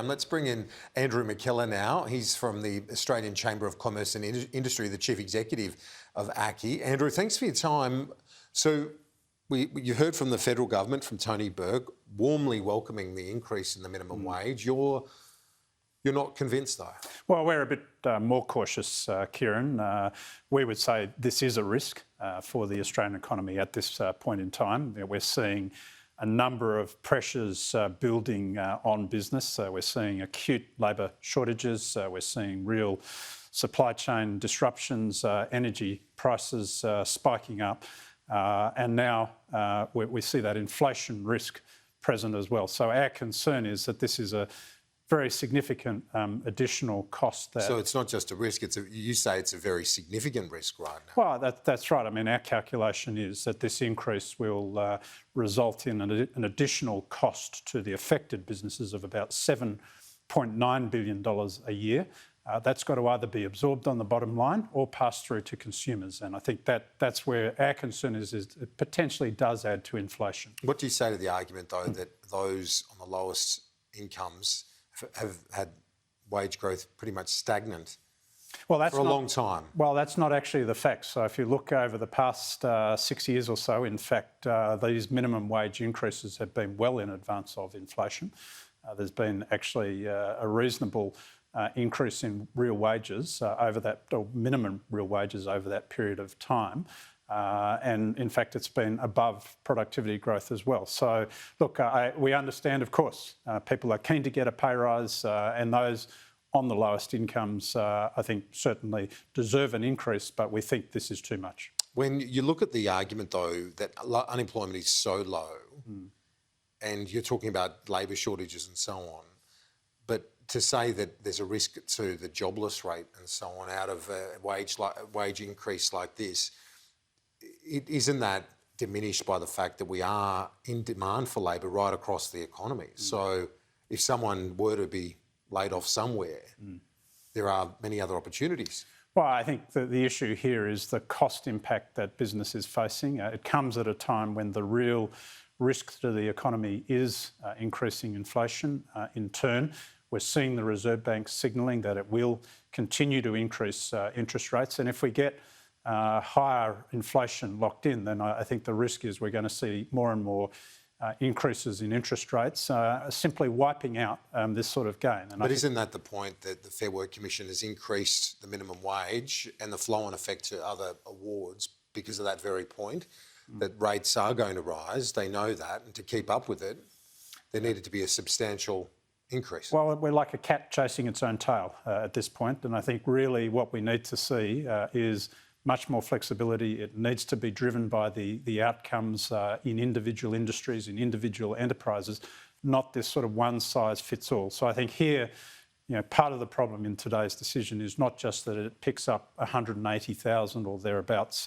And let's bring in Andrew McKellar now. He's from the Australian Chamber of Commerce and Industry, the Chief Executive of ACCI. Andrew, thanks for your time. So you heard from the federal government, from Tony Burke, warmly welcoming the increase in the minimum wage. You're not convinced, though? Well, we're a bit more cautious, Kieran. We would say this is a risk for the Australian economy at this point in time. We're seeing a number of pressures building on business. We're seeing acute labour shortages. We're seeing real supply chain disruptions, energy prices spiking up. And now we see that inflation risk present as well. So our concern is that this is a very significant additional cost. So it's not just a risk, you say it's a very significant risk right now. Well, that's right. I mean, our calculation is that this increase will result in an additional cost to the affected businesses of about $7.9 billion a year. That's got to either be absorbed on the bottom line or passed through to consumers. And I think that's where our concern is it potentially does add to inflation. What do you say to the argument, though, that those on the lowest incomes have had wage growth pretty much stagnant for a long time? Well, that's not actually the fact. So if you look over the past 6 years or so, in fact, these minimum wage increases have been well in advance of inflation. There's been actually a reasonable increase in real wages over that, or minimum real wages over that period of time. And in fact, it's been above productivity growth as well. So look, we understand, of course, people are keen to get a pay rise, and those on the lowest incomes, I think, certainly deserve an increase, but we think this is too much. When you look at the argument, though, that unemployment is so low, and you're talking about labour shortages and so on, but to say that there's a risk to the jobless rate and so on out of a wage increase like this, isn't that diminished by the fact that we are in demand for labour right across the economy? So if someone were to be laid off somewhere, there are many other opportunities. Well, I think that the issue here is the cost impact that business is facing. It comes at a time when the real risk to the economy is increasing inflation. In turn, we're seeing the Reserve Bank signalling that it will continue to increase interest rates. And if we get higher inflation locked in, then I think the risk is we're going to see more and more increases in interest rates, simply wiping out this sort of gain. But isn't that the point, that the Fair Work Commission has increased the minimum wage and the flow-on effect to other awards because of that very point, that rates are going to rise? They know that, and to keep up with it, there needed to be a substantial increase. Well, we're like a cat chasing its own tail at this point, and I think really what we need to see is much more flexibility. It needs to be driven by the outcomes in individual industries, in individual enterprises, not this sort of one size fits all. So I think here, part of the problem in today's decision is not just that it picks up 180,000 or thereabouts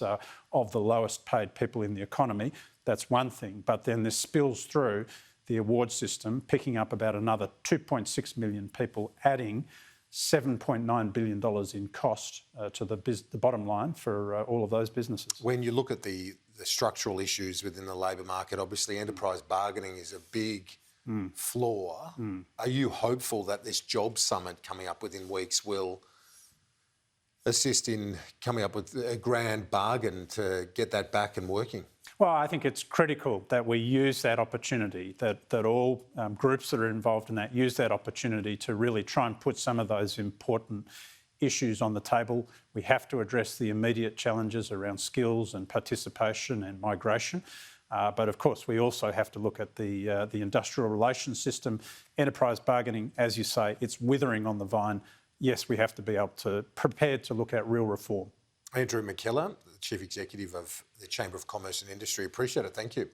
of the lowest paid people in the economy. That's one thing, but then this spills through the award system, picking up about another 2.6 million people, adding $7.9 billion in cost to the bottom line for all of those businesses. When you look at the structural issues within the labour market, obviously enterprise bargaining is a big flaw. Are you hopeful that this job summit coming up within weeks will assist in coming up with a grand bargain to get that back and working? Well, I think it's critical that we use that opportunity, that all groups that are involved in that use that opportunity to really try and put some of those important issues on the table. We have to address the immediate challenges around skills and participation and migration. But of course, we also have to look at the industrial relations system. Enterprise bargaining, as you say, it's withering on the vine. Yes, we have to be able to prepare to look at real reform. Andrew McKellar, the Chief Executive of the Chamber of Commerce and Industry. Appreciate it. Thank you.